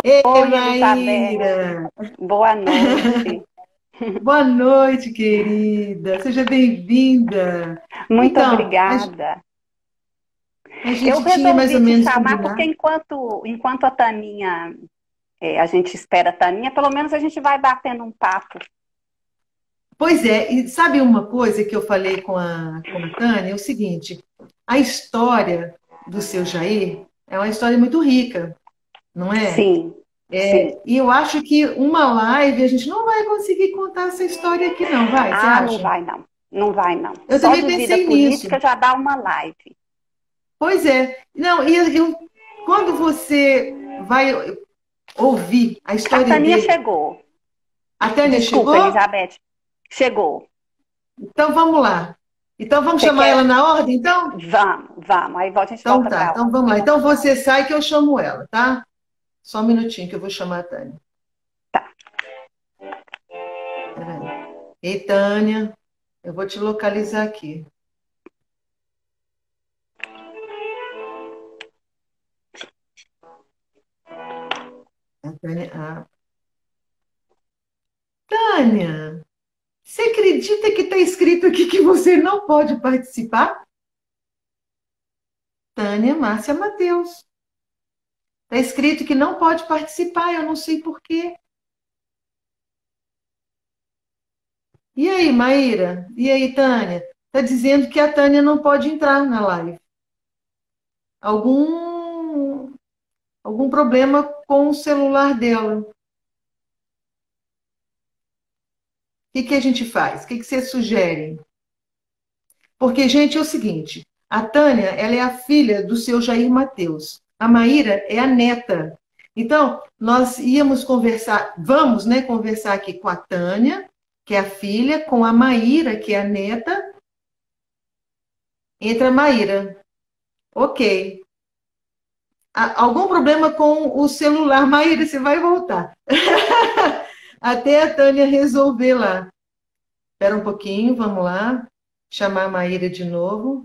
Ei, Oi, Elizabeth. Maíra! Boa noite. Boa noite, querida. Seja bem-vinda. Muito Então, obrigada. a Eu gente tinha mais ou resolvi te menos chamar porque combinado. enquanto a Taninha, a gente espera a Taninha, pelo menos a gente vai batendo um papo. Pois é, e sabe uma coisa que eu falei com a Tânia? É o seguinte: a história do seu Jair é uma história muito rica, não é? Sim, sim. E eu acho que uma live a gente não vai conseguir contar essa história aqui, não, vai? Você Ah, não acha? vai não. Não vai não. Eu Só também de vida pensei nisso. política já dá uma live. Pois é. Não, quando você vai ouvir a A história Taninha dele, chegou. a Tânia Desculpa, chegou? Elizabeth. Chegou. Então vamos lá. Então vamos Você chamar ela quer? na ordem, então? Vamos, vamos. Aí a gente Então volta tá, para a então ordem. vamos lá. Então você sai que eu chamo ela, tá? Só um minutinho que eu vou chamar a Tânia. Tá. Peraí. Ei, Tânia, eu vou te localizar aqui. A Tânia, Tânia, você acredita que está escrito aqui que você não pode participar? Tânia Márcia Mateus. Está escrito que não pode participar, eu não sei por quê. E aí, Maíra? E aí, Tânia? Está dizendo que a Tânia não pode entrar na live. Algum, algum problema com o celular dela. O que a gente faz? O que você sugere? Porque, gente, é o seguinte: a Tânia, ela é a filha do seu Jair Mateus. A Maíra é a neta. Então, nós íamos conversar, vamos, né, conversar aqui com a Tânia, que é a filha, com a Maíra, que é a neta. Entra a Maíra. Ok. Algum problema com o celular? Maíra, você vai voltar. Até a Tânia resolver lá. Espera um pouquinho, vamos lá. Chamar a Maíra de novo.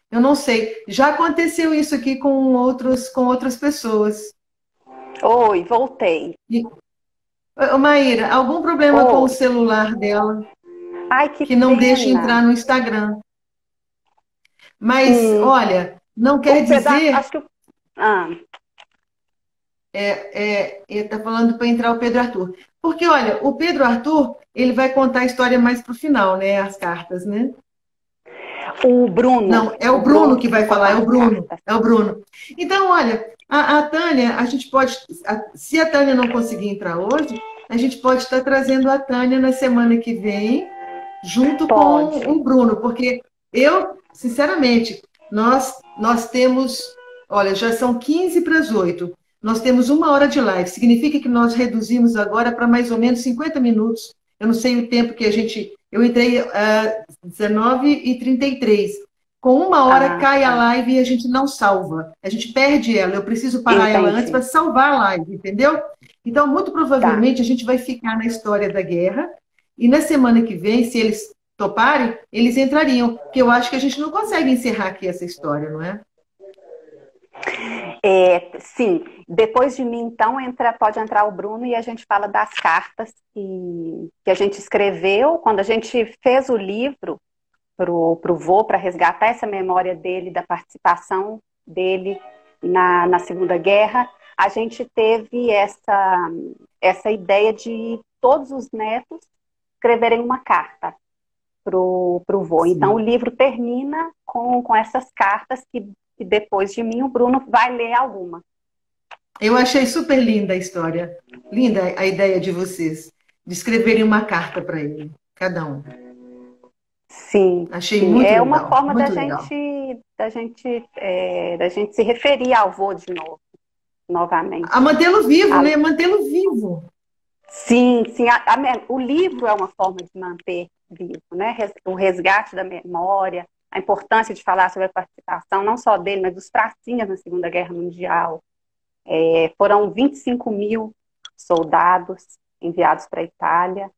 Eu não sei. Já aconteceu isso aqui com outras pessoas. Oi, voltei. E, ô, Maíra, algum problema com o Oi. celular dela Ai, que que não deixa pena. entrar no Instagram. Mas, Hum, olha, não o quer pedaço, dizer. acho que. Ah, Ele está falando para entrar o Pedro Arthur. Porque, olha, o Pedro Arthur, ele vai contar a história mais para o final, né? As cartas, né? o Bruno. Não, é o O Bruno Bruno que que vai vai falar, é contar o as Bruno, cartas. é o Bruno. Então, olha, a Tânia, a gente pode, se a Tânia não conseguir entrar hoje, a gente pode estar trazendo a Tânia na semana que vem, junto com Pode. o Bruno, porque eu, sinceramente, nós temos, olha, já são 15 para as 8. Nós temos uma hora de live, significa que nós reduzimos agora para mais ou menos 50 minutos. Eu não sei o tempo que a gente. Eu entrei às 19h33. Com uma hora Ah, cai a tá. live e a gente não salva. A gente perde ela. Eu preciso parar ela antes para Entendi. salvar a live, entendeu? Então, muito Tá. provavelmente, a gente vai ficar na história da guerra. E na semana que vem, se eles toparem, eles entrariam. Porque eu acho que a gente não consegue encerrar aqui essa história, não é? Sim, depois de mim, então, pode entrar o Bruno e a gente fala das cartas que a gente escreveu. Quando a gente fez o livro pro vô, para resgatar essa memória dele, da participação dele na Segunda Guerra, a gente teve essa ideia de todos os netos escreverem uma carta pro vô. Então, o Sim. livro termina com essas cartas que depois de mim o Bruno vai ler alguma. Eu achei super linda a história. Linda a ideia de vocês, de escreverem uma carta para ele, cada um. Sim, Achei sim. muito É uma legal, forma muito legal. da gente se referir ao vô de novo, A novamente. mantê-lo vivo, A- né? Mantê-lo vivo. sim, sim. O livro é uma forma de manter vivo, né? O resgate da memória, a importância de falar sobre a participação, não só dele, mas dos pracinhas na Segunda Guerra Mundial. Foram 25 mil soldados enviados para a Itália.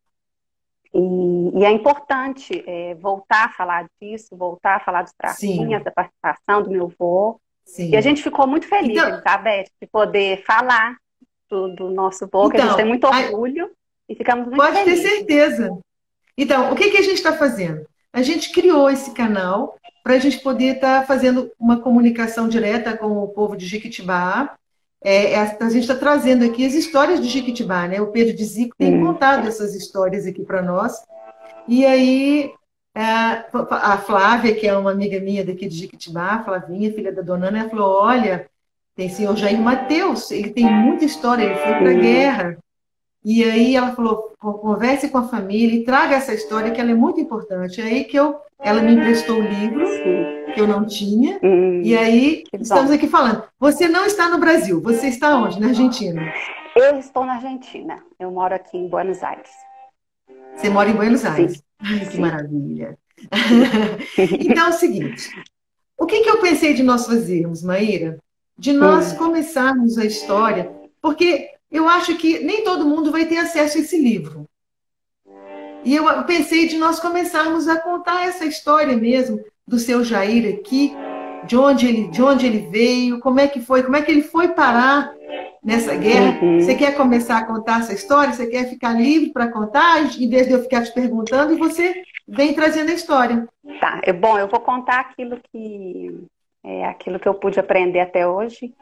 E é importante voltar a falar disso, voltar a falar dos pracinhas, Sim, da participação do meu avô. E a sim. gente ficou muito feliz, Então, Elizabeth, de poder falar do nosso vô, que a gente tem então, muito orgulho e ficamos muito pode ter felizes. certeza. Então, o que que a gente está fazendo? A gente criou esse canal para a gente poder estar fazendo uma comunicação direta com o povo de Jequitibá. A gente está trazendo aqui as histórias de Jequitibá, né? O Pedro de Zico tem Hum, contado essas histórias aqui para nós. E aí, a Flávia, que é uma amiga minha daqui de Jequitibá, a Flavinha, filha da dona Ana, ela falou: olha, tem o senhor Jair Mateus, ele tem muita história, ele foi para a hum, guerra. E aí ela falou, converse com a família e traga essa história que ela é muito importante. É aí que ela me emprestou o livro, sim. que eu não tinha, e aí Que estamos bom. aqui falando. Você não está no Brasil, você está onde? Na Argentina. Eu estou na Argentina. Eu moro aqui em Buenos Aires. Você mora em Buenos Sim, Aires. Ai, que sim, maravilha. sim. Então é o seguinte, o que que eu pensei de nós fazermos, Maíra? De nós Hum, começarmos a história, porque eu acho que nem todo mundo vai ter acesso a esse livro. E eu pensei de nós começarmos a contar essa história mesmo do seu Jair aqui, de onde ele veio, como é que ele foi parar nessa guerra. Você uhum. quer começar a contar essa história? Você quer ficar livre para contar, em vez de eu ficar te perguntando, e você vem trazendo a história. Tá, bom, eu vou contar aquilo que eu pude aprender até hoje.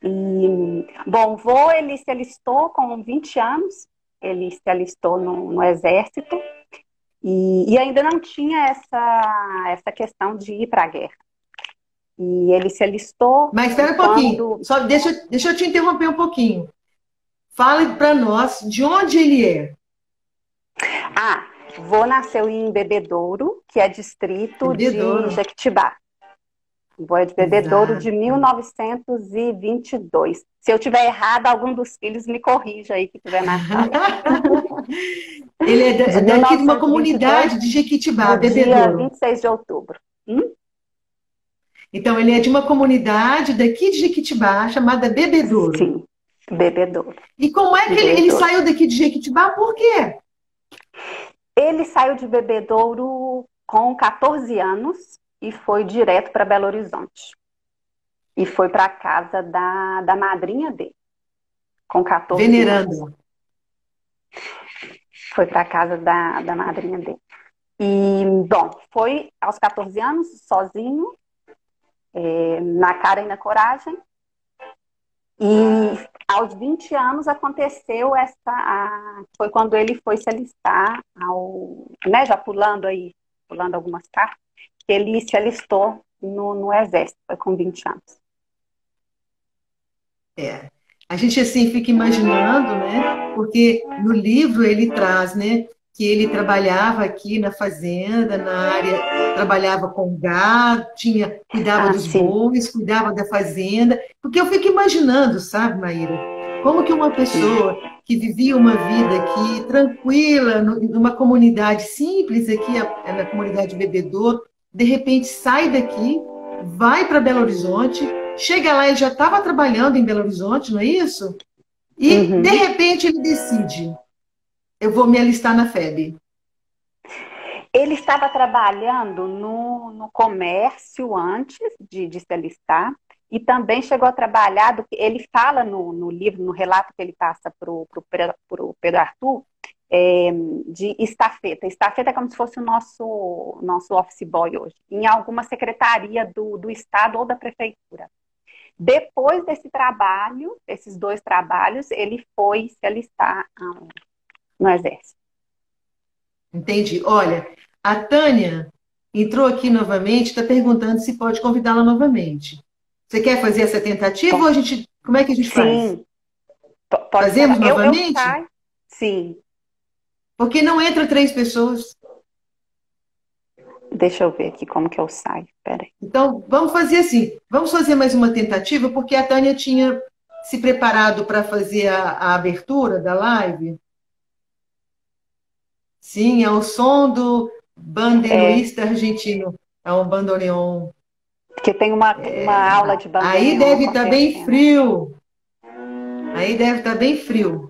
E, bom, o vô, ele se alistou com 20 anos, ele se alistou no exército e ainda não tinha essa questão de ir para a guerra. E ele se alistou Mas e espera um pouquinho, quando... só deixa eu te interromper um pouquinho. Fale para nós de onde ele é. Ah, vô nasceu em Bebedouro, que é distrito de Bebedouro. Jequitibá. Vô é de Bebedouro de Exato. 1922. Se eu tiver errado, algum dos filhos me corrija aí que estiver na sala. Ele é De daqui de uma 1922, comunidade de Jequitibá, do dia Bebedouro. 26 de outubro. Hum? Então, ele é de uma comunidade daqui de Jequitibá, chamada Bebedouro. Sim, Bebedouro. E como é De que ele Bebedouro. saiu daqui de Jequitibá? Por quê? Ele saiu de Bebedouro com 14 anos e foi direto para Belo Horizonte. E foi para a casa da madrinha dele, com 14 anos. Veneranda. Foi para a casa da madrinha dele. E, bom, foi aos 14 anos, sozinho, na cara e na coragem. E aos 20 anos aconteceu foi quando ele foi se alistar né, já pulando algumas cartas, que ele se alistou no exército, foi com 20 anos. É. A gente assim fica imaginando, né? Porque no livro ele traz, né, que ele trabalhava aqui na fazenda, na área, trabalhava com gado, cuidava Ah, dos sim. bois, cuidava da fazenda. Porque eu fico imaginando, sabe, Maíra, como que uma pessoa que vivia uma vida aqui tranquila, numa comunidade simples aqui, na comunidade Bebedouro, de repente sai daqui, vai para Belo Horizonte. Chega lá, ele já estava trabalhando em Belo Horizonte, não é isso? E, de Uhum. repente, ele decide: eu vou me alistar na FEB. Ele estava trabalhando no comércio antes de se alistar e também chegou a trabalhar, ele fala no livro, no relato que ele passa para o Pedro Arthur, de estafeta. Estafeta é como se fosse o nosso office boy hoje, em alguma secretaria do Estado ou da Prefeitura. Depois desse trabalho, desses dois trabalhos, ele foi se alistar no Exército. Entendi. Olha, a Tânia entrou aqui novamente, está perguntando se pode convidá-la novamente. Você quer fazer essa tentativa ou Bom, como é que a gente faz? sim, pode ser. Fazemos Eu novamente? saio, sim. Porque não entra três pessoas. Deixa eu ver aqui como que eu saio. Peraí. Então, vamos fazer assim. Vamos fazer mais uma tentativa, porque a Tânia tinha se preparado para fazer a abertura da live. Sim, é o som do É, banderoísta argentino. É um bandoneon. porque tem uma aula de Aí bandoneon deve estar bem acontecendo. frio. Aí deve estar bem frio.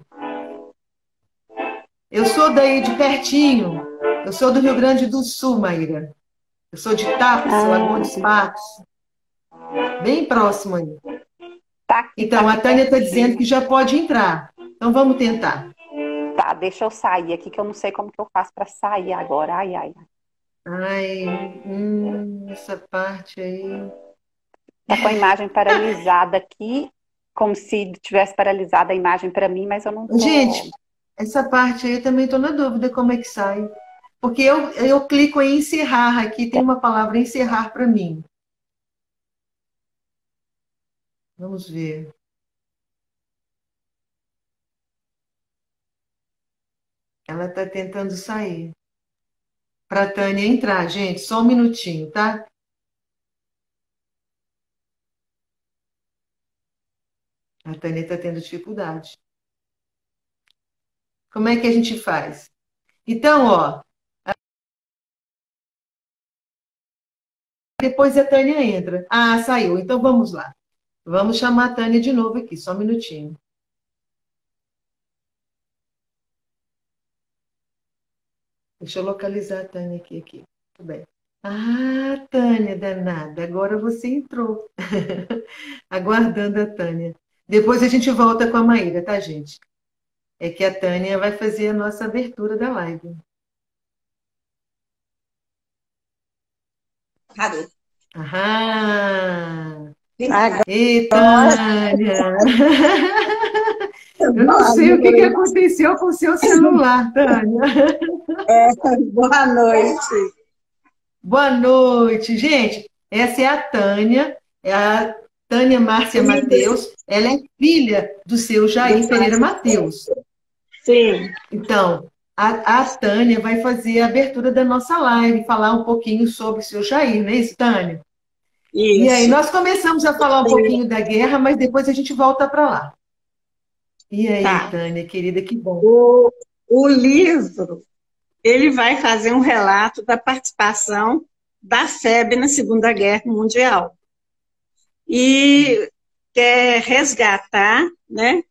Eu sou daí de pertinho. Eu sou do Rio Grande do Sul, Maíra. Eu sou de Tapes, Lagoa Ah, dos Patos. Bem próximo aí. Tá aqui, Então, tá a aqui Tânia está dizendo pertinho. que já pode entrar. Então, vamos tentar. Tá, deixa eu sair aqui, que eu não sei como que eu faço para sair agora. Ai, ai, ai. Ai, essa parte aí. Tá com a imagem paralisada aqui, como se tivesse paralisada a imagem para mim, mas eu não tô. Gente, essa parte aí eu também estou na dúvida como é que sai. Porque eu clico em encerrar aqui, tem uma palavra encerrar para mim. Vamos ver. Ela está tentando sair. Para a Tânia entrar, gente, só um minutinho, tá? A Tânia está tendo dificuldade. Como é que a gente faz? Então, ó, depois a Tânia entra. Ah, saiu. Então vamos lá. Vamos chamar a Tânia de novo aqui, só um minutinho. Deixa eu localizar a Tânia aqui. Tudo bem. Ah, Tânia, danada, agora você entrou. Aguardando a Tânia. Depois a gente volta com a Maíra, tá, gente? É que a Tânia vai fazer a nossa abertura da live. Cadê? Aham! Agora, Ei, Tânia! Eu não boa sei o que noite. aconteceu com o seu celular, Tânia. Boa noite. Boa noite, gente. Essa é a Tânia Márcia Mateus. Ela é filha do seu Jair Pereira Mateus. Sim, Então, a Tânia vai fazer a abertura da nossa live, falar um pouquinho sobre o seu Jair, não é isso, Tânia? E aí, isso. nós começamos a falar um pouquinho da guerra, mas depois a gente volta para lá. E aí, Tá. Tânia, querida, que bom. O livro, ele vai fazer um relato da participação da FEB na Segunda Guerra Mundial. E quer resgatar, né?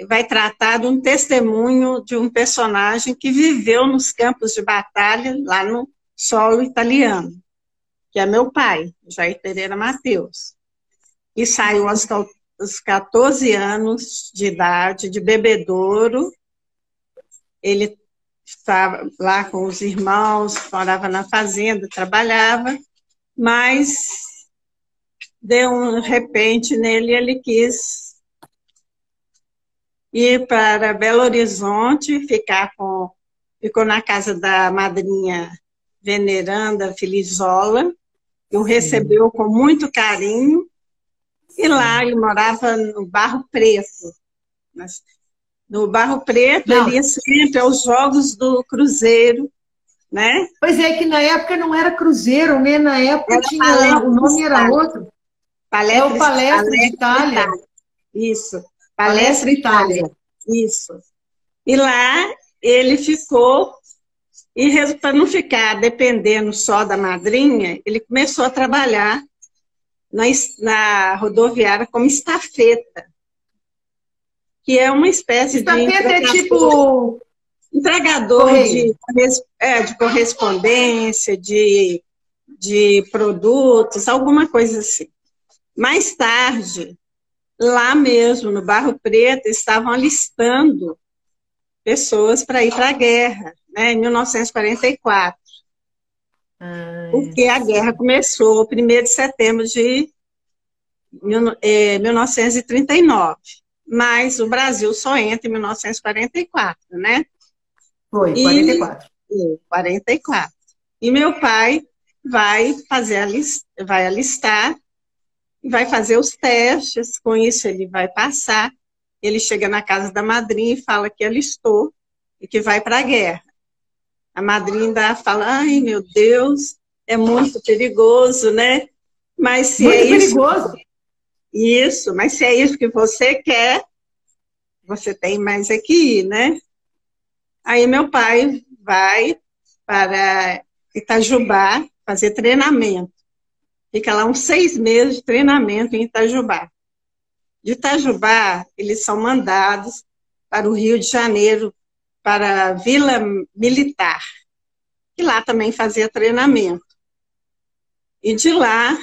Vai tratar de um testemunho de um personagem que viveu nos campos de batalha lá no solo italiano, que é meu pai, Jair Pereira Mateus. E saiu aos 14 anos de idade, de bebedouro. Ele estava lá com os irmãos, morava na fazenda, trabalhava, mas deu um repente nele, ele quis ir para Belo Horizonte, ficou na casa da madrinha veneranda Filizola, que o recebeu com muito carinho, e lá ele morava no Barro Preto. No Barro Preto, Não, ele ia sempre aos jogos do Cruzeiro, né? pois é que na época não era Cruzeiro, né? Na época Era tinha, o Palestra nome era Itália. outro. É o Palestra de Itália. Isso, Palestra Palestra Itália. Itália. Isso. E lá ele ficou, e para não ficar dependendo só da madrinha, ele começou a trabalhar na rodoviária como estafeta, que é uma espécie de Estafeta é tipo entregador correio. de correspondência, de produtos, alguma coisa assim. Mais tarde, lá mesmo, no Barro Preto, estavam alistando pessoas para ir para a guerra, né, em 1944. Porque a guerra começou 1º de setembro de 1939. Mas o Brasil só entra em 1944, né? Foi, 44. 44. E meu pai vai alistar, vai fazer os testes, com isso ele vai passar, ele chega na casa da madrinha e fala que alistou e que vai para a guerra. A madrinha ainda fala, ai meu Deus, é muito perigoso, né? Mas se muito é perigoso. isso, mas se é isso que você quer, você tem mais é que ir, né? Aí meu pai vai para Itajubá fazer treinamento. Fica lá uns 6 meses de treinamento em Itajubá. De Itajubá, eles são mandados para o Rio de Janeiro, para a Vila Militar, que lá também fazia treinamento. E de lá,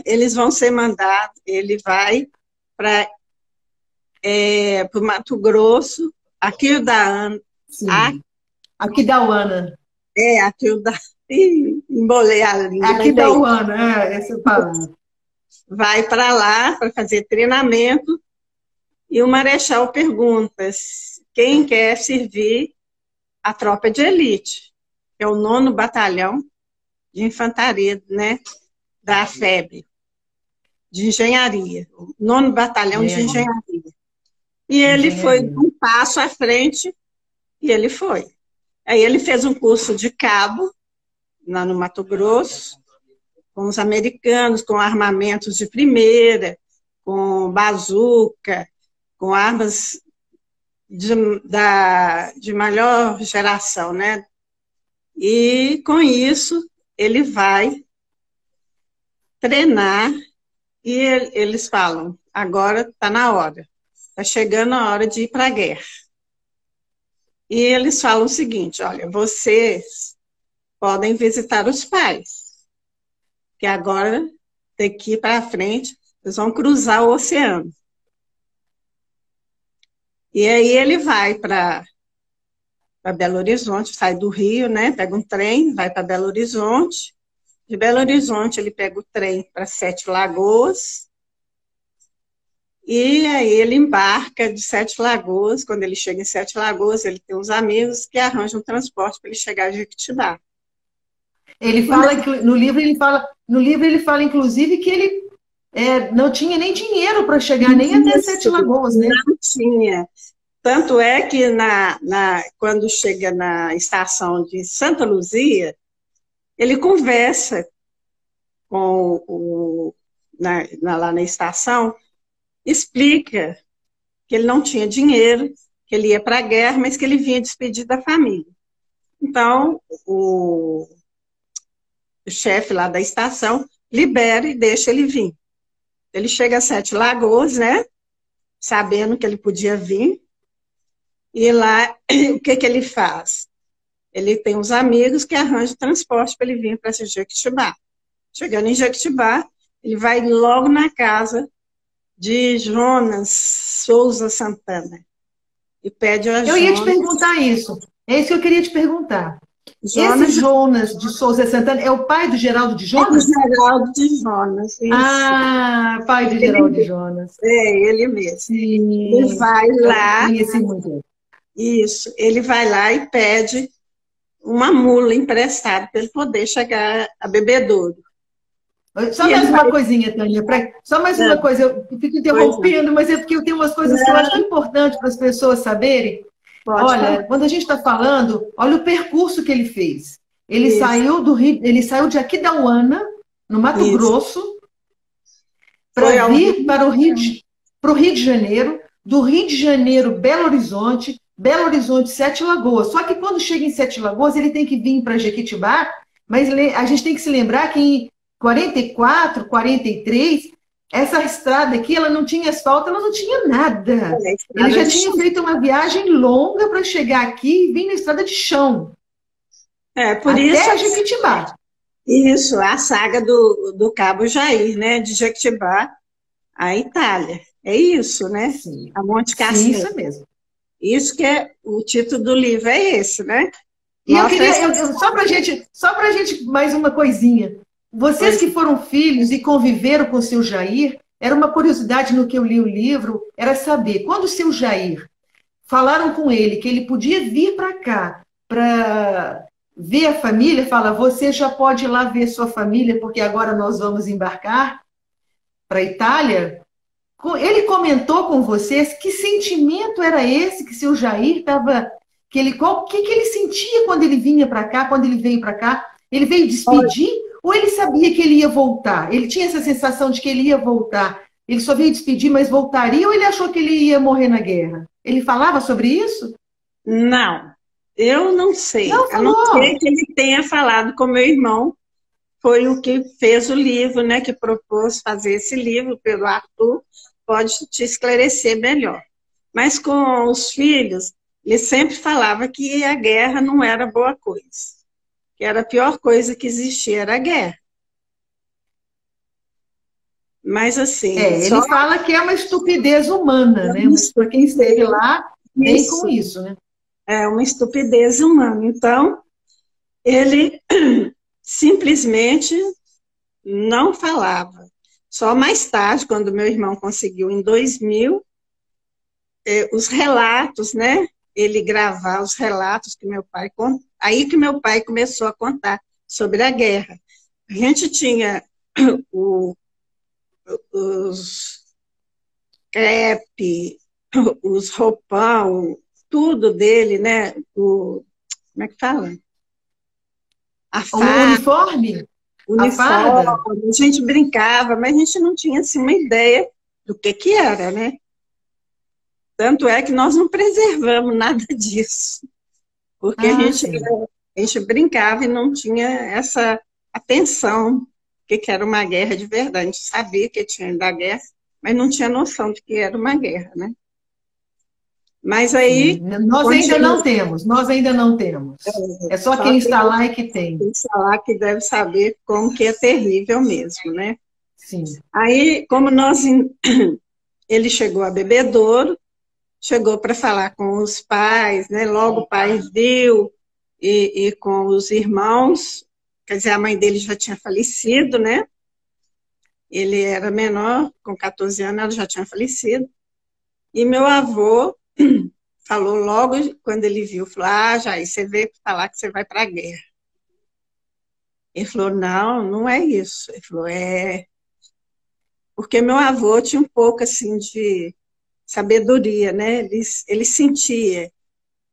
eles vão ser mandados, ele vai para o Mato Grosso, aqui da Ana, Sim. Aqui da Uana. aqui o da... Ih, embolei a língua. Aqui da Uana, essa palavra. Vai para lá para fazer treinamento e o Marechal pergunta quem quer servir a tropa de elite, que é o 9º Batalhão de Infantaria, né, da FEB, de Engenharia, o 9º Batalhão de Engenharia. E ele foi um passo à frente e ele foi. Aí ele fez um curso de cabo, lá no Mato Grosso, com os americanos, com armamentos de primeira, com bazuca, com armas de maior geração, né? E com isso ele vai treinar e eles falam, agora está na hora, está chegando a hora de ir para a guerra. E eles falam o seguinte, olha, vocês podem visitar os pais, que agora, daqui para frente, eles vão cruzar o oceano. E aí ele vai para Belo Horizonte, sai do Rio, né? Pega um trem, vai para Belo Horizonte. De Belo Horizonte ele pega o trem para Sete Lagoas. E aí ele embarca de Sete Lagoas. Quando ele chega em Sete Lagoas, ele tem uns amigos que arranjam um transporte para ele chegar a Jequitibá. Ele fala que no livro ele fala inclusive que ele não tinha nem dinheiro para chegar nem até Sete Lagoas, né? Não tinha. Tanto é que quando chega na estação de Santa Luzia, ele conversa com lá na estação, explica que ele não tinha dinheiro, que ele ia para a guerra, mas que ele vinha despedir da família. Então, o chefe lá da estação libera e deixa ele vir. Ele chega a Sete Lagoas, né? Sabendo que ele podia vir. E lá, o que ele faz? Ele tem uns amigos que arranjam transporte para ele vir para Jequitibá. Chegando em Jequitibá, ele vai logo na casa de Jonas Souza Santana. E pede a Eu ia te perguntar isso. É isso que eu queria te perguntar. Esse Jonas de Souza Santana é o pai do Geraldo de Jonas? É o Geraldo de Jonas, isso. Ah, pai de Geraldo de Jonas. Ele mesmo. Sim. Ele vai lá. Eu conheci muito. Isso, ele vai lá e pede uma mula emprestada para ele poder chegar a Bebedouro. Só mais uma coisinha, Tânia. Só mais uma coisa. Eu fico interrompendo, mas é porque eu tenho umas coisas que eu acho importante para as pessoas saberem. Olha, quando a gente está falando, olha o percurso que ele fez. Ele saiu do Rio, ele saiu de Aquidauana, no Mato Grosso, para vir para o Rio de Janeiro, do Rio de Janeiro, Belo Horizonte, Sete Lagoas. Só que quando chega em Sete Lagoas, ele tem que vir para Jequitibá, mas a gente tem que se lembrar que em 44, 43, essa estrada aqui, ela não tinha asfalto, ela não tinha nada. Ele já tinha feito uma viagem longa para chegar aqui e vir na estrada de chão. Por até isso, Jequitibá. Isso, a saga do Cabo Jair, né? De Jequitibá à Itália. É isso, né? Sim. A Monte Cassino. Sim, isso mesmo. Isso que é o título do livro, é esse, né? E eu queria, só para gente, mais uma coisinha. Vocês que foram filhos e conviveram com o seu Jair, era uma curiosidade no que eu li o livro, era saber, quando o seu Jair falaram com ele que ele podia vir para cá para ver a família, fala, você já pode ir lá ver sua família, porque agora nós vamos embarcar para a Itália. Ele comentou com vocês que sentimento era esse que seu Jair estava... O que ele sentia quando ele vinha para cá, quando ele veio para cá? Ele veio despedir ou ele sabia que ele ia voltar? Ele tinha essa sensação de que ele ia voltar. Ele só veio despedir, mas voltaria ou ele achou que ele ia morrer na guerra? Ele falava sobre isso? Não, eu não sei. Não a não ser que ele tenha falado com meu irmão. Foi o que fez o livro, né? Que propôs fazer esse livro pelo Arthur. Pode te esclarecer melhor. Mas com os filhos, ele sempre falava que a guerra não era boa coisa. Que era a pior coisa que existia, era a guerra. Mas assim, Ele fala que é uma estupidez humana, né? Mas para quem esteve lá, vem com isso, né? É uma estupidez humana. Então, ele simplesmente não falava. Só mais tarde, quando meu irmão conseguiu, em 2000, os relatos, né? Ele gravar os relatos que meu pai contou. Aí que meu pai começou a contar sobre a guerra. A gente tinha os crepe, os roupão, tudo dele, né? Como é que fala? A O farda, uniforme? A uniforme, farda? a gente brincava, mas a gente não tinha assim, uma ideia do que era, né? Tanto é que nós não preservamos nada disso, porque a gente brincava e não tinha essa atenção do que era uma guerra de verdade. A gente sabia que tinha da guerra, mas não tinha noção de que era uma guerra, né? Mas aí... Nós ainda não temos, nós ainda não temos. É só quem está lá e que tem. Quem está lá que deve saber como que é terrível mesmo, né? Sim. Aí, como ele chegou a Bebedouro, chegou para falar com os pais, né? Logo o pai viu, e com os irmãos, quer dizer, a mãe dele já tinha falecido, né? Ele era menor, com 14 anos, ela já tinha falecido. E meu avô falou logo, quando ele viu, falou, Jair, você veio para falar que você vai para a guerra. Ele falou, não, não é isso. Ele falou, porque meu avô tinha um pouco, assim, de sabedoria, né? Ele sentia,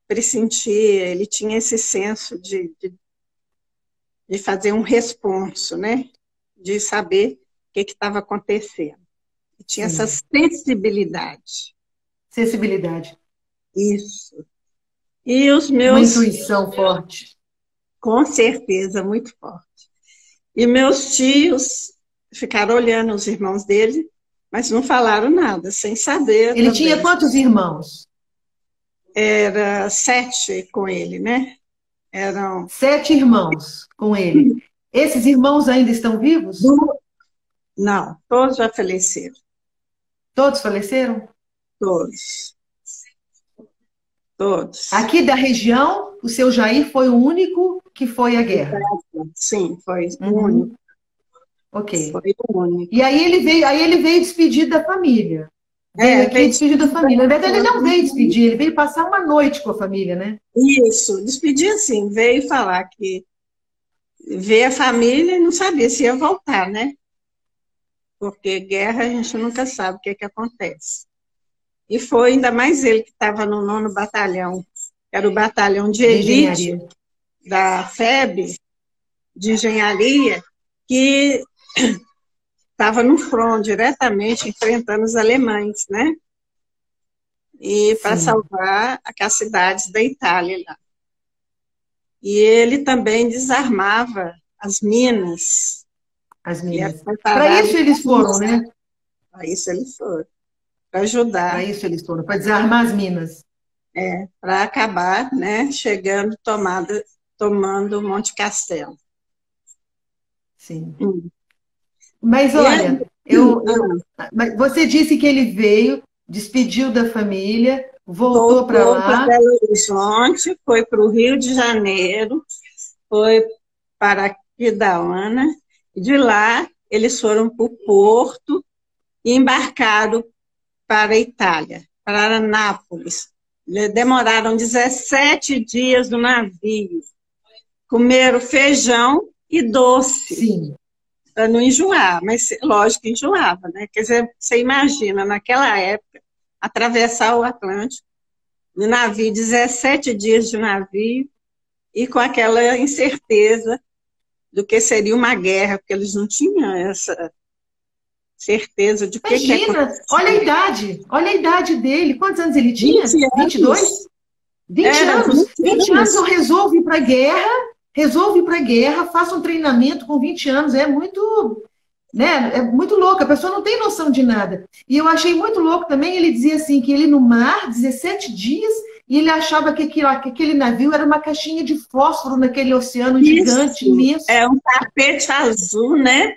pressentia, ele tinha esse senso de fazer um responso, né? De saber o que estava acontecendo. Ele tinha essa sensibilidade. Sensibilidade. Isso. E os meus... Uma intuição forte. Com certeza, muito forte. E meus tios ficaram olhando os irmãos dele, mas não falaram nada, sem saber. Ele tinha quantos irmãos? Era 7 com ele, né? Eram 7 irmãos com ele. Esses irmãos ainda estão vivos? Não, todos já faleceram. Todos faleceram? Todos. Todos. Aqui da região, o seu Jair foi o único que foi à guerra? Sim, foi o único. Ok. Foi o único. E aí ele veio despedir da família. Veio despedir da família. Na verdade, ele não veio despedir, ele veio passar uma noite com a família, né? Isso, despedir assim, veio falar que ver a família e não sabia se ia voltar, né? Porque guerra a gente nunca sabe o que acontece. E foi ainda mais ele que estava no 9º batalhão, que era o batalhão de elite da FEB, de engenharia, que estava no front, diretamente enfrentando os alemães, né? E para salvar as cidades da Itália lá. E ele também desarmava as minas. As minas. Para isso eles foram, né? Para isso eles foram. Para ajudar. Para isso eles foram, para desarmar as minas. Para acabar, né? Chegando, tomando Monte Castelo. Sim. Mas olha, você disse que ele veio, despediu da família, voltou para lá. Para Belo Horizonte, foi para o Rio de Janeiro, foi para Aquidauana, e de lá eles foram para o Porto e embarcaram para a Itália, para Nápoles. Demoraram 17 dias no navio. Comeram feijão e doce. Sim. Para não enjoar, mas lógico que enjoava, né? Quer dizer, você imagina, naquela época, atravessar o Atlântico, no navio, 17 dias de navio, e com aquela incerteza do que seria uma guerra, porque eles não tinham essa certeza de que Imagina, olha a idade dele. Quantos anos ele tinha? 22? 20 anos. 20 anos eu resolvo ir para a guerra, faço um treinamento com 20 anos. É muito, né? É muito louco. A pessoa não tem noção de nada. E eu achei muito louco também, ele dizia assim, que ele no mar, 17 dias, e ele achava que aquele navio era uma caixinha de fósforo naquele oceano gigante, imenso. É um tapete azul, né?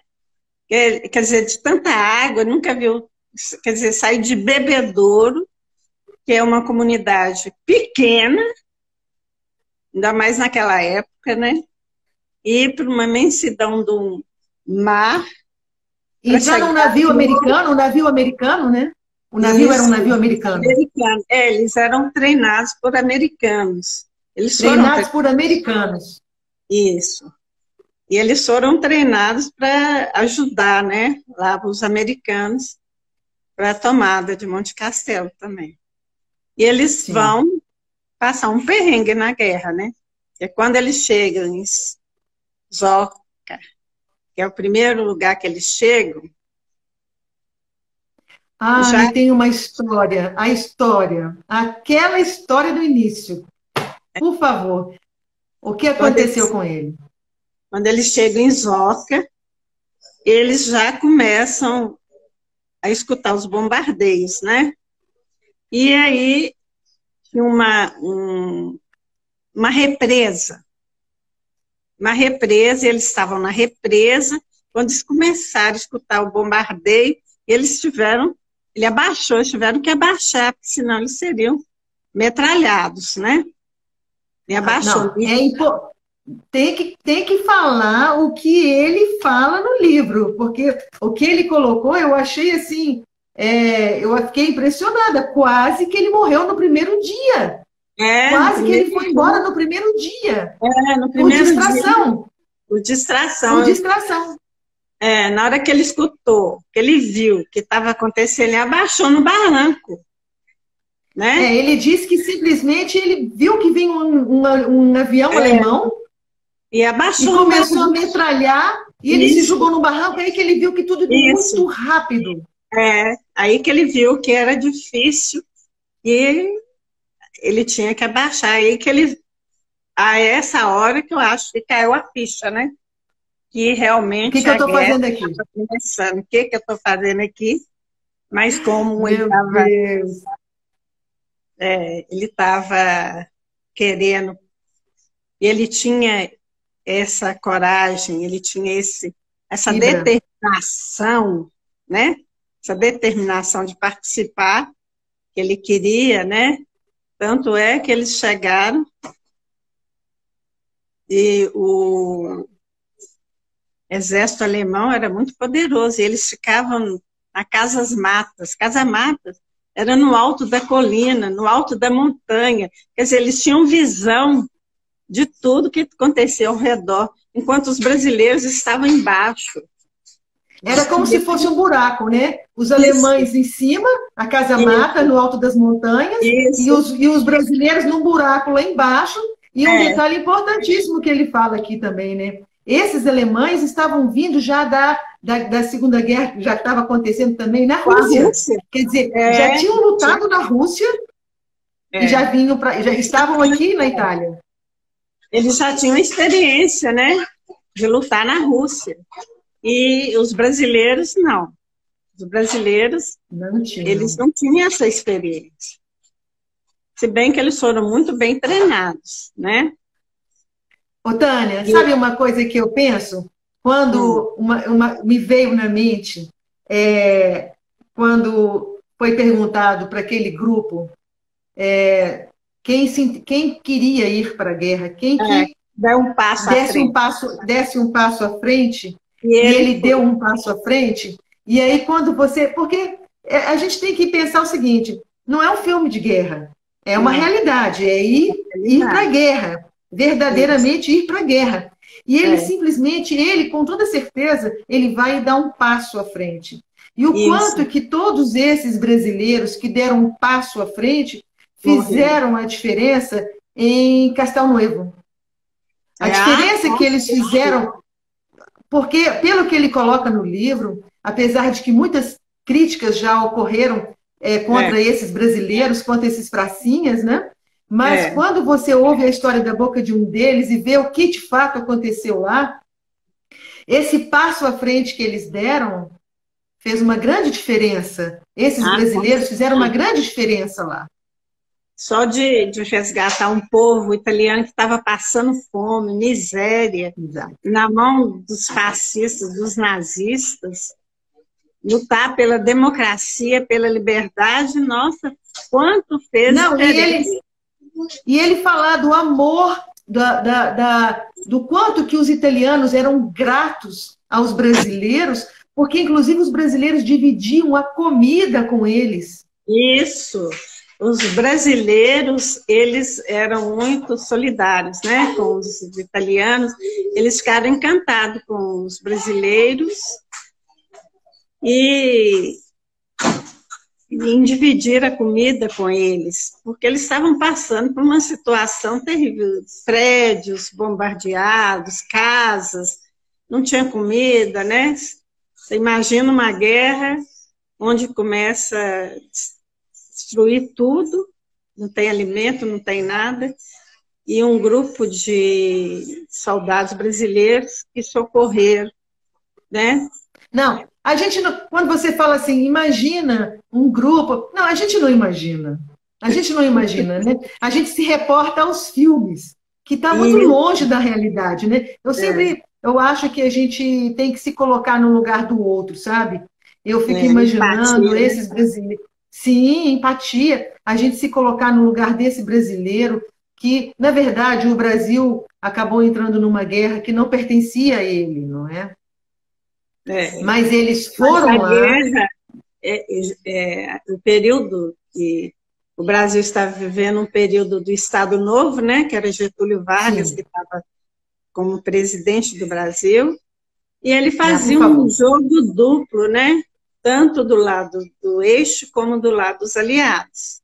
quer dizer, de tanta água, nunca viu, quer dizer, sair de Bebedouro, que é uma comunidade pequena, ainda mais naquela época, né? Ir para uma imensidão do mar. Entrar num navio americano, né? O navio era um Isso, navio americano. eles eram treinados por americanos. Eles foram Treinados por americanos. Isso. E eles foram treinados para ajudar, né, lá os americanos para a tomada de Monte Castelo também. E eles Sim. vão passar um perrengue na guerra, né? É quando eles chegam em Zorca, que é o primeiro lugar que eles chegam. Ah, Já e tem uma história, aquela história do início. Por favor, o que aconteceu com ele? quando eles chegam em Zorca, eles já começam a escutar os bombardeios, né? E aí, uma represa. Eles estavam na represa, quando eles começaram a escutar o bombardeio, ele abaixou, eles tiveram que abaixar, porque senão eles seriam metralhados, né? E abaixou. Não, tem que falar o que ele fala no livro, porque o que ele colocou, eu achei assim, eu fiquei impressionada, quase que ele morreu no primeiro dia. Quase que ele foi embora no primeiro dia. No primeiro por distração. Dia, por distração. Por distração. Na hora que ele escutou, que ele viu o que estava acontecendo, ele abaixou no barranco. Né? Ele disse que simplesmente ele viu que vinha um avião alemão e abaixou e começou a metralhar e ele se jogou no barranco, aí que ele viu que tudo muito rápido. Aí que ele viu que era difícil e ele tinha que abaixar. Aí que ele, a essa hora que eu acho que caiu a ficha, né? Que realmente o que eu estou fazendo aqui? Começando. O que eu estou fazendo aqui? Mas como ele estava querendo, ele tinha essa coragem, ele tinha essa determinação, né? Essa determinação de participar, que ele queria, né? Tanto é que eles chegaram e o exército alemão era muito poderoso, e eles ficavam na Casas Matas. Casa Matas era no alto da colina, no alto da montanha. Quer dizer, eles tinham visão de tudo que acontecia ao redor, enquanto os brasileiros estavam embaixo. Era como se fosse um buraco, né? Os alemães em cima, a Casa Mata, no alto das montanhas, e os brasileiros num buraco lá embaixo. E um detalhe importantíssimo que ele fala aqui também, né? Esses alemães estavam vindo já da Segunda Guerra, já estava acontecendo também na Rússia. Quer dizer, já tinham lutado na Rússia e já estavam aqui na Itália. Eles já tinham experiência, né? De lutar na Rússia. E os brasileiros, não. Os brasileiros, eles não tinham essa experiência. Se bem que eles foram muito bem treinados, né? Ô, Tânia, sabe uma coisa que eu penso? Quando me veio na mente, quando foi perguntado para aquele grupo quem queria ir para a guerra, quem que desse um passo à frente, e ele deu um passo à frente, e aí quando você... Porque a gente tem que pensar o seguinte, não é um filme de guerra, é uma realidade, é ir para a guerra, verdadeiramente ir para a guerra. E ele simplesmente, com toda certeza, ele vai dar um passo à frente. E o quanto que todos esses brasileiros que deram um passo à frente fizeram a diferença em Castelnuovo. A diferença que eles fizeram, porque, pelo que ele coloca no livro, apesar de que muitas críticas já ocorreram contra esses brasileiros, contra esses pracinhas, né? Mas quando você ouve a história da boca de um deles e vê o que de fato aconteceu lá, esse passo à frente que eles deram fez uma grande diferença. Esses brasileiros fizeram uma grande diferença lá. só de resgatar um povo italiano que estava passando fome, miséria, Exato. na mão dos fascistas, dos nazistas, lutar pela democracia, pela liberdade, nossa, quanto fez Não, diferença. e ele falar do amor, do quanto que os italianos eram gratos aos brasileiros, porque inclusive os brasileiros dividiam a comida com eles. Isso. Os brasileiros, eles eram muito solidários, né, com os italianos. Eles ficaram encantados com os brasileiros e em dividir a comida com eles, porque eles estavam passando por uma situação terrível. Prédios bombardeados, casas, não tinha comida, né? Você imagina uma guerra onde começa a destruir tudo, não tem alimento, não tem nada, e um grupo de soldados brasileiros que socorreram, né? Não, a gente não, quando você fala assim, imagina um grupo. Não, a gente não imagina. A gente não imagina, né? A gente se reporta aos filmes, que está muito longe da realidade, né? Eu acho que a gente tem que se colocar no lugar do outro, sabe? Eu fico imaginando empatia, esses brasileiros. Sim, empatia. A gente se colocar no lugar desse brasileiro que, na verdade, o Brasil acabou entrando numa guerra que não pertencia a ele, não é? Mas eles foram lá. Guerra, o período que o Brasil estava vivendo, um período do Estado Novo, né, que era Getúlio Vargas, que estava como presidente do Brasil, e ele fazia um jogo duplo, né, tanto do lado do eixo como do lado dos aliados,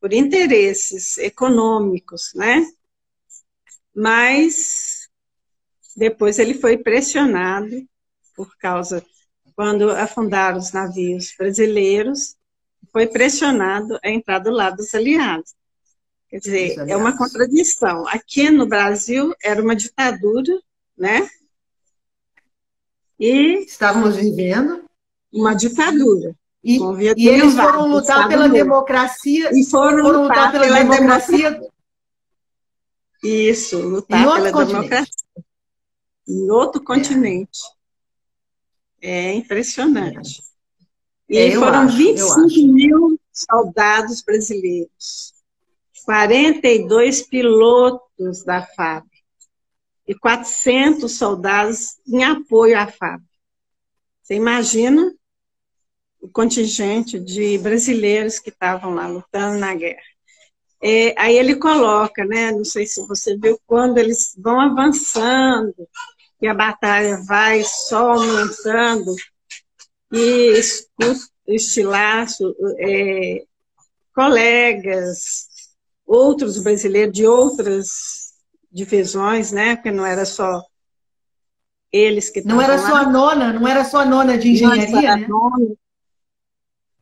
por interesses econômicos, né? Mas depois ele foi pressionado por causa, quando afundaram os navios brasileiros, foi pressionado a entrar do lado dos aliados. Quer dizer, é uma contradição. Aqui no Brasil era uma ditadura, né? E estávamos vivendo uma ditadura. E eles foram lutar pela democracia. E foram lutar pela democracia. Isso, lutar pela democracia. Em outro continente. É impressionante. E foram 25 mil soldados brasileiros, 42 pilotos da FAB e 400 soldados em apoio à FAB. Você imagina o contingente de brasileiros que estavam lá lutando na guerra. Aí ele coloca, né, não sei se você viu, quando eles vão avançando, e a batalha vai só aumentando, e Estilaço, colegas, outros brasileiros de outras divisões, né, porque não era só eles que estavam lá. Não era só a nona de engenharia, né?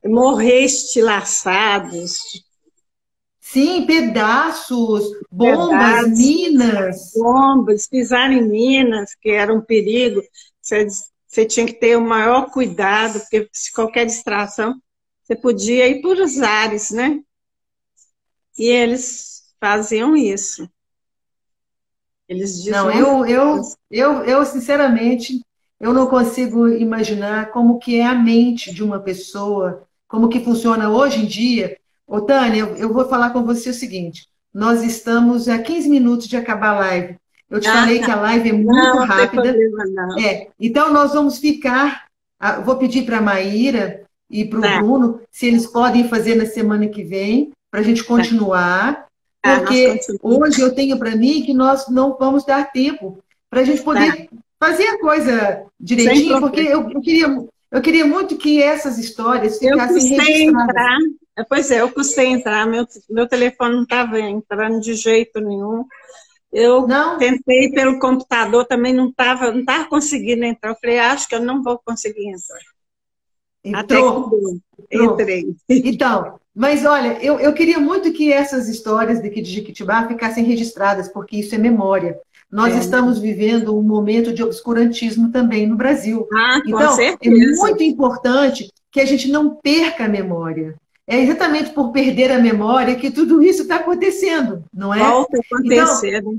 Morrer estilaçados. Sim, pedaços, bombas, minas. Bombas, pisar em minas, que era um perigo. Você tinha que ter o maior cuidado, porque se qualquer distração, você podia ir por os ares, né? E eles faziam isso. Eles diziam... Não, eu sinceramente, eu não consigo imaginar como que é a mente de uma pessoa, como que funciona hoje em dia. Ô, Tânia, eu vou falar com você o seguinte, nós estamos a 15 minutos de acabar a live. Eu te falei que a live é muito rápida. Não. Então, nós vamos ficar... Vou pedir para a Maíra e para o Bruno se eles podem fazer na semana que vem, para a gente continuar, porque hoje eu tenho para mim que nós não vamos dar tempo para a gente poder fazer a coisa direitinho, porque eu queria muito que essas histórias ficassem registradas. Eu custei entrar, meu telefone não estava entrando de jeito nenhum. Eu tentei pelo computador, também não estava conseguindo entrar. Eu falei, acho que eu não vou conseguir entrar. Entrei. Então, mas olha, eu queria muito que essas histórias daqui de Jequitibá ficassem registradas, porque isso é memória. Nós estamos vivendo um momento de obscurantismo também no Brasil. Então, é muito importante que a gente não perca a memória. é exatamente por perder a memória que tudo isso está acontecendo, não é? Volta a Então, acontecer, né?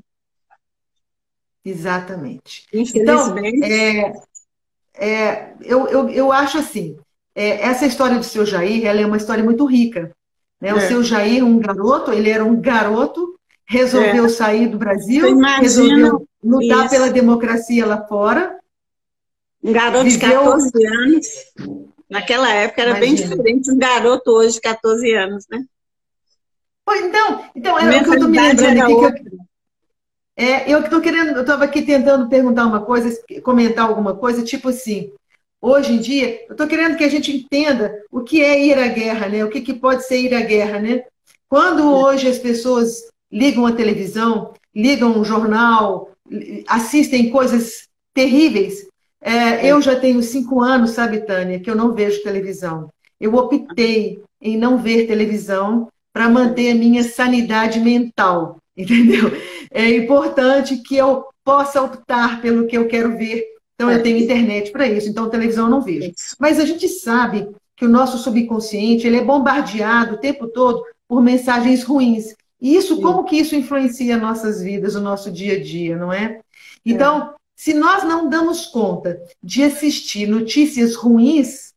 exatamente. Então, Infelizmente. eu acho assim, essa história do seu Jair, ela é uma história muito rica, né? O seu É, Jair, um garoto, ele era um garoto, é. resolveu sair do Você Brasil, imagina resolveu lutar pela isso, democracia lá fora, um garoto de viveu, 14 anos, naquela época era bem imagina. diferente de um garoto hoje de 14 anos, né? Pois então A era o que eu estou me mentalidade lembrando era aqui, outra. eu estou querendo, eu estava aqui tentando perguntar uma coisa, comentar alguma coisa, tipo assim, hoje em dia, eu estou querendo que a gente entenda o que é ir à guerra, né? O que, que pode ser ir à guerra, né? Quando hoje as pessoas ligam a televisão, ligam um jornal, assistem coisas terríveis, É, eu já tenho 5 anos, sabe, Tânia, que eu não vejo televisão. Eu optei em não ver televisão para manter a minha sanidade mental, entendeu? É importante que eu possa optar pelo que eu quero ver. Então, eu é, tenho internet para isso, então televisão eu não vejo. isso. Mas a gente sabe que o nosso subconsciente ele é bombardeado o tempo todo por mensagens ruins. E isso, como que isso influencia nossas vidas, o nosso dia a dia, não é? É, Então, se nós não damos conta de assistir notícias ruins,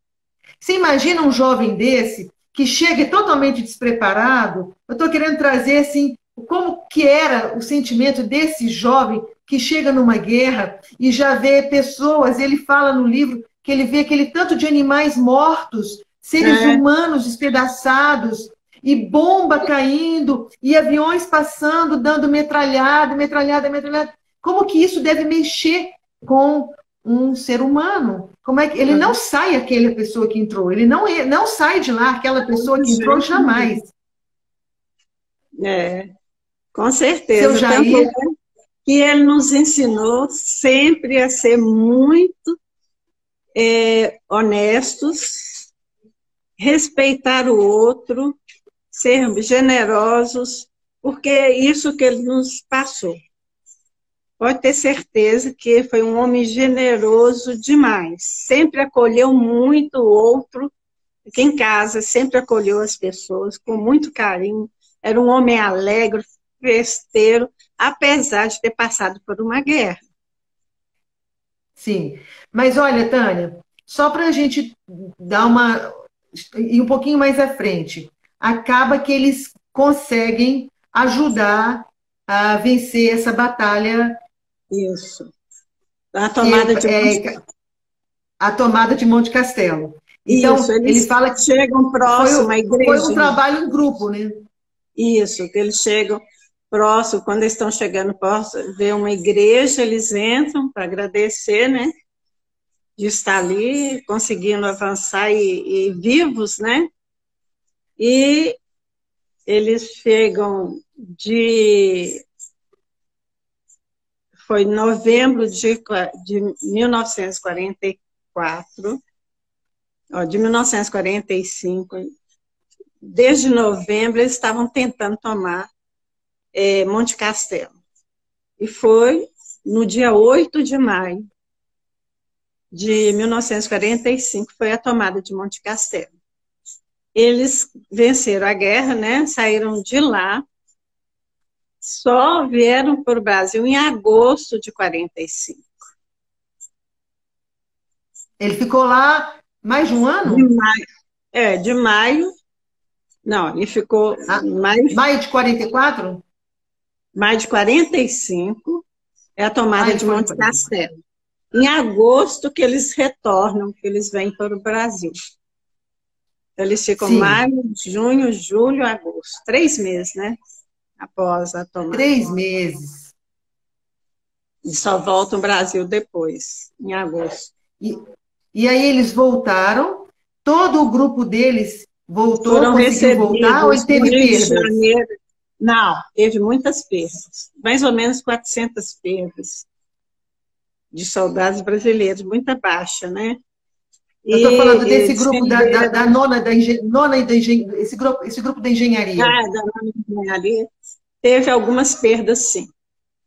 você imagina um jovem desse que chega totalmente despreparado? Eu estou querendo trazer assim como que era o sentimento desse jovem que chega numa guerra e já vê pessoas. Ele fala no livro que ele vê aquele tanto de animais mortos, seres é, humanos despedaçados e bomba caindo e aviões passando, dando metralhada, metralhada, metralhada. Como que isso deve mexer com um ser humano? Como é que ele não sai aquela pessoa que entrou? Ele não sai de lá aquela pessoa que de entrou jeito nenhum. jamais. É, com Seu certeza. Tanto Jair, é que ele nos ensinou sempre a ser muito honestos, respeitar o outro, ser generosos, porque é isso que ele nos passou. Pode ter certeza que foi um homem generoso demais. Sempre acolheu muito o outro. Aqui em casa, sempre acolheu as pessoas com muito carinho. Era um homem alegre, festeiro, apesar de ter passado por uma guerra. sim. Mas olha, Tânia, só para a gente dar uma ir um pouquinho mais à frente, acaba que eles conseguem ajudar a vencer essa batalha Isso. A que tomada de Monte é a tomada de Monte Castelo. Isso, Então, ele eles fala que chegam foi, próximo à foi um igrejinha. trabalho em grupo, né? Isso, que eles chegam próximo, quando eles estão chegando próximo, ver uma igreja, eles entram para agradecer, né? De estar ali, conseguindo avançar e vivos, né? E eles chegam foi em novembro de 1944, ó, de 1945, desde novembro eles estavam tentando tomar Monte Castelo. E foi no dia 8 de maio de 1945, foi a tomada de Monte Castelo. Eles venceram a guerra, né? Saíram de lá, só vieram para o Brasil em agosto de 45. Ele ficou lá mais de um De ano? maio, de maio, não, ele ficou Ah, mais, maio de 44? mais de 45, é a tomada Maio de de Monte 44. Castelo. Em agosto que eles retornam, que eles vêm para o Brasil. Eles ficam Sim, maio, junho, julho, agosto. 3 meses, né? Após a tomada. 3 meses. E só voltam ao Brasil depois, em agosto. E, e aí eles voltaram, todo o grupo deles voltou, Foram conseguiu voltar, ou recebidos ele no teve Rio de perdas? Janeiro. Não, teve muitas perdas. Mais ou menos 400 perdas de soldados brasileiros, muita baixa, né? Eu estou E falando desse eles grupo da renderam, nona, nona e esse grupo da engenharia. da engenharia, teve algumas perdas, sim.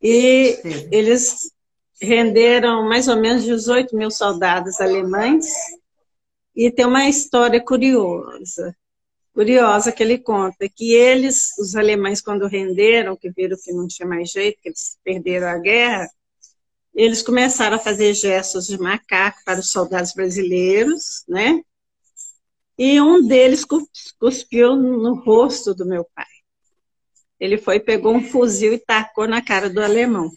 E Teve. eles renderam mais ou menos 18 mil soldados alemães. E tem uma história curiosa. curiosa que ele conta, que eles, os alemães, quando renderam, que viram que não tinha mais jeito, que eles perderam a guerra, eles começaram a fazer gestos de macaco para os soldados brasileiros, né? E um deles cuspiu no rosto do meu pai. Ele foi, pegou um fuzil e tacou na cara do alemão.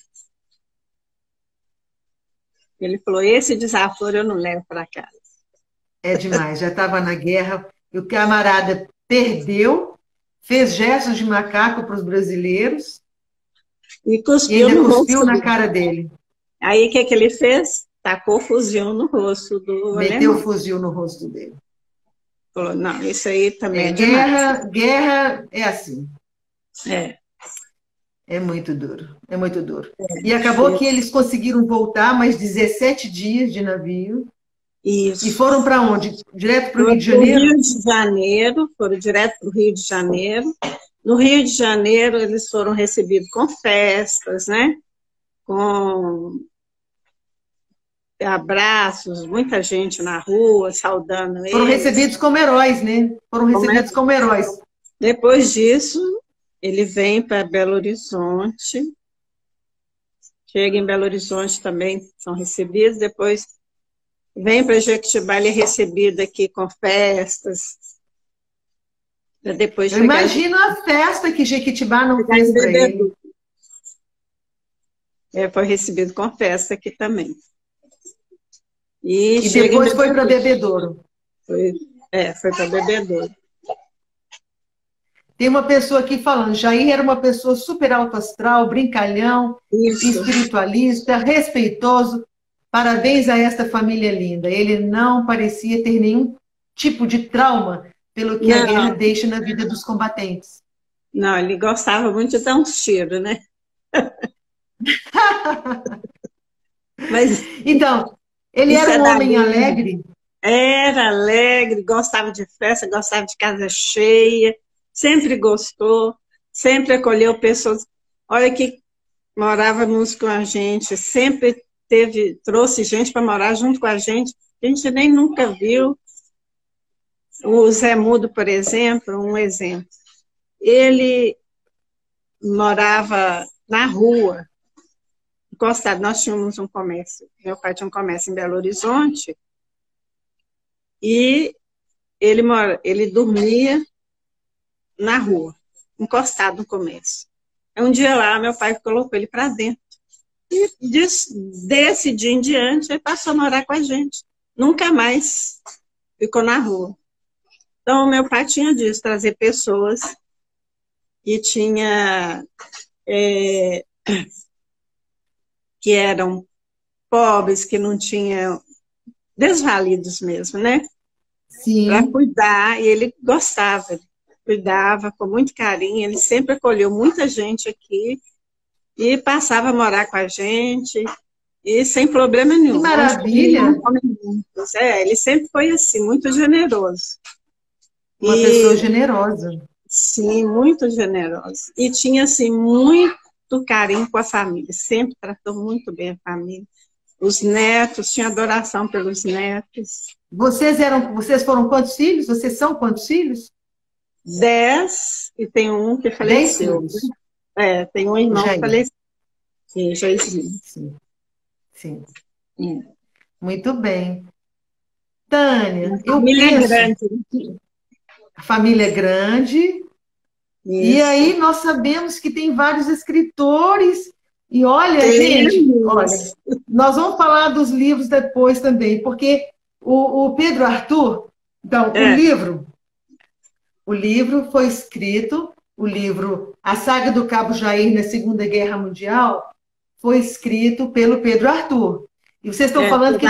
Ele falou, esse desaforo eu não levo para casa. É demais, já estava na guerra, e o camarada perdeu, fez gestos de macaco para os brasileiros, E e cuspiu ainda no cuspiu rosto na dele. cara dele. Aí o que ele fez? Tacou o fuzil no rosto do Meteu o alemão. fuzil no rosto dele. Falou, não, isso aí também é demais. Guerra é assim. É. É muito duro, é muito duro. E acabou que eles conseguiram voltar mais 17 dias de navio. Isso. E foram para onde? Direto para o Foram Rio de Janeiro? Rio de Janeiro, foram direto para o Rio de Janeiro. No Rio de Janeiro, eles foram recebidos com festas, né? Com abraços, muita gente na rua, saudando eles. Foram recebidos como heróis, né? Foram recebidos como heróis. Depois disso, ele vem para Belo Horizonte. Chega em Belo Horizonte também, são recebidos. Depois vem para Jequitibá, ele é recebido aqui com festas. Depois Eu imagino a festa que Jequitibá não fez para ele. Foi recebido com festa aqui também. E depois foi para Bebedouro. Foi para Bebedouro. Tem uma pessoa aqui falando, Jair era uma pessoa super alto astral, brincalhão, espiritualista, respeitoso. Parabéns a esta família linda. Ele não parecia ter nenhum tipo de trauma pelo que a guerra deixa na vida dos combatentes. Não, ele gostava muito de dar uns tiros, né? Mas, então, ele era um homem alegre? Era alegre, gostava de festa, gostava de casa cheia, sempre gostou, sempre acolheu pessoas. Olha que morávamos com a gente, sempre trouxe gente para morar junto com a gente nem nunca viu. O Zé Mudo, por exemplo, um exemplo. Ele morava na rua, nós tínhamos um comércio, meu pai tinha um comércio em Belo Horizonte, e ele dormia na rua, encostado no comércio. Um dia lá, meu pai colocou ele para dentro. E desse dia em diante, ele passou a morar com a gente. Nunca mais ficou na rua. Então, meu pai tinha disso, trazer pessoas que que eram pobres, que não tinham, desvalidos mesmo, né? Sim. Para cuidar, e ele gostava, cuidava com muito carinho, ele sempre acolheu muita gente aqui e passava a morar com a gente, e sem problema nenhum. Que maravilha! Ele sempre foi assim, muito generoso. Uma pessoa generosa. Sim, muito generosa. E tinha, assim, muito carinho com a família, sempre tratou muito bem a família. Os netos, tinha adoração pelos netos. Vocês foram quantos filhos? Vocês são quantos filhos? 10, e tem um que faleceu. 10 filhos. Tem um irmão que faleceu. Sim, Jairzinho. Sim. Muito bem. Tânia, a família é grande. Isso. E aí nós sabemos que tem vários escritores. E olha, gente, nós vamos falar dos livros depois também, porque o Pedro Arthur, então, o livro foi escrito, A Saga do Cabo Jair na Segunda Guerra Mundial, foi escrito pelo Pedro Arthur. E vocês estão falando que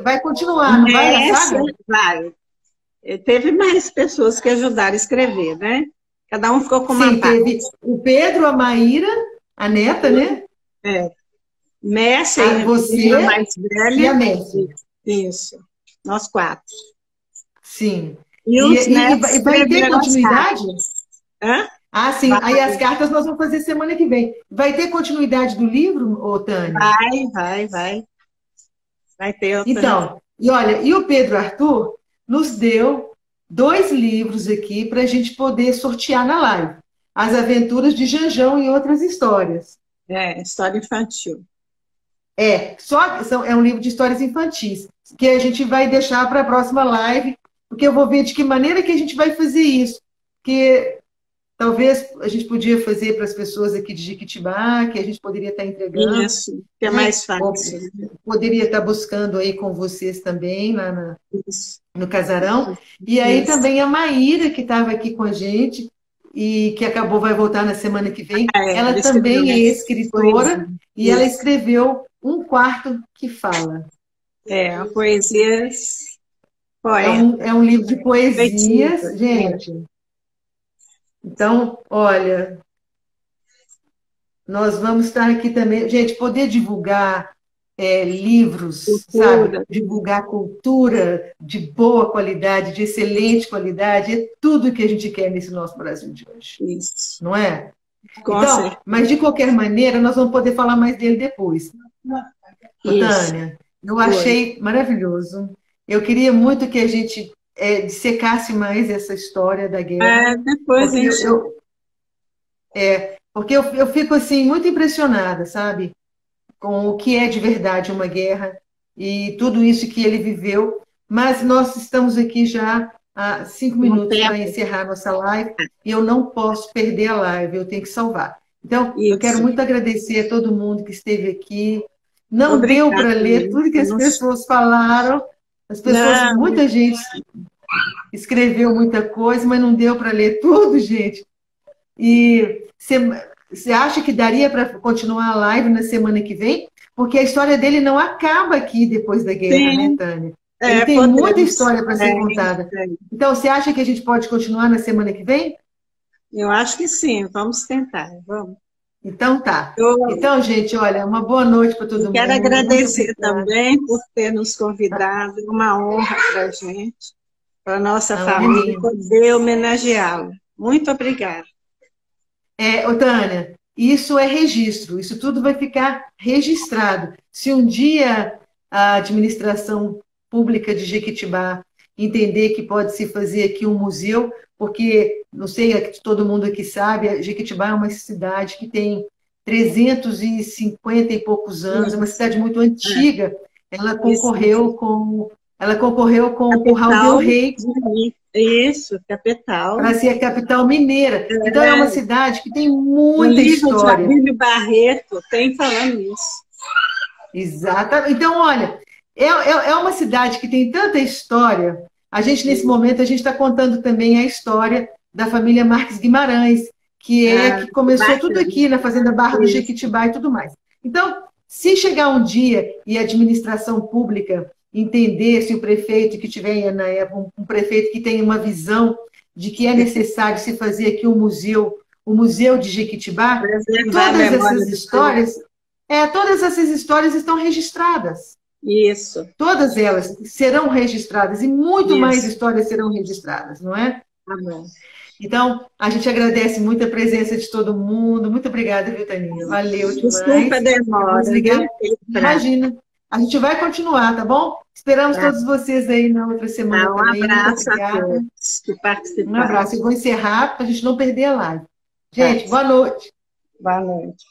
vai continuar, não vai a saga? Vai. Teve mais pessoas que ajudaram a escrever, né? Cada um ficou com uma parte. Teve o Pedro, a Maíra, a neta, né? Messi, você a mais velha. E a Messi. Isso. Nós 4. Sim. E os netos e vai ter continuidade? Hã? Ah, sim. Aí as cartas nós vamos fazer semana que vem. Vai ter continuidade do livro, Tânia? Vai. Vai ter outra. Então, e olha, e o Pedro Arthur nos deu 2 livros aqui para a gente poder sortear na live. As Aventuras de Janjão e Outras Histórias. História infantil. É um livro de histórias infantis, que a gente vai deixar para a próxima live, porque eu vou ver de que maneira que a gente vai fazer isso. Porque talvez a gente podia fazer para as pessoas aqui de Jequitibá, que a gente poderia estar entregando. Isso, que é mais fácil. Poderia estar buscando aí com vocês também, lá no casarão. E aí também a Maíra, que estava aqui com a gente, e que vai voltar na semana que vem, ela também é escritora, e ela escreveu Um Quarto que Fala. Poesias. É um livro de poesias, gente. Então, olha, nós vamos estar aqui também. Gente, poder divulgar livros, sabe? Divulgar cultura de boa qualidade, de excelente qualidade, é tudo que a gente quer nesse nosso Brasil de hoje. Isso. Não é? Então, mas de qualquer maneira, nós vamos poder falar mais dele depois. Tânia, eu achei maravilhoso. Eu queria muito que a gente dissecasse mais essa história da guerra. Depois porque eu fico assim muito impressionada, sabe? Com o que é de verdade uma guerra e tudo isso que ele viveu. Mas nós estamos aqui já há 5 minutos para encerrar nossa live e eu não posso perder a live, eu tenho que salvar. Então, eu quero muito agradecer a todo mundo que esteve aqui. Não deu para ler tudo que as pessoas falaram. Muita gente escreveu muita coisa, mas não deu para ler tudo, gente. E você acha que daria para continuar a live na semana que vem? Porque a história dele não acaba aqui depois da guerra, né, Tânia? Ele tem muita história para ser contada. Então, você acha que a gente pode continuar na semana que vem? Eu acho que sim, vamos tentar, vamos. Então tá. Então, gente, olha, uma boa noite para todo mundo. Quero agradecer também por ter nos convidado, uma honra para a gente, para a nossa família, poder homenageá-lo. Muito obrigada. Tânia, isso é registro, isso tudo vai ficar registrado. Se um dia a administração pública de Jequitibá entender que pode se fazer aqui um museu, porque, não sei, todo mundo aqui sabe, Jequitibá é uma cidade que tem 350 e poucos anos, é uma cidade muito antiga. Ela concorreu com o Curral del Rei. Isso, capital. Para ser a capital mineira. Então, é uma cidade que tem muita história. O livro de Barreto tem falando isso. Exatamente. Então, olha, é uma cidade que tem tanta história. A gente, nesse momento, a gente está contando também a história da família Marques Guimarães, que começou tudo aqui na Fazenda Barra do Jequitibá e tudo mais. Então, se chegar um dia e a administração pública entender, se o prefeito que tiver na época, um prefeito que tenha uma visão de que é necessário se fazer aqui o Museu de Jequitibá, todas essas histórias estão registradas. Isso. Todas elas serão registradas e muito mais histórias serão registradas, não é? Tá bom. Então, a gente agradece muito a presença de todo mundo. Muito obrigada, viu, Taninha? Valeu demais. Desculpa a demora. Imagina. A gente vai continuar, tá bom? Esperamos todos vocês aí na outra semana também. Um abraço a todos que participaram. Um abraço. Eu vou encerrar para a gente não perder a live. Gente, boa noite. Boa noite.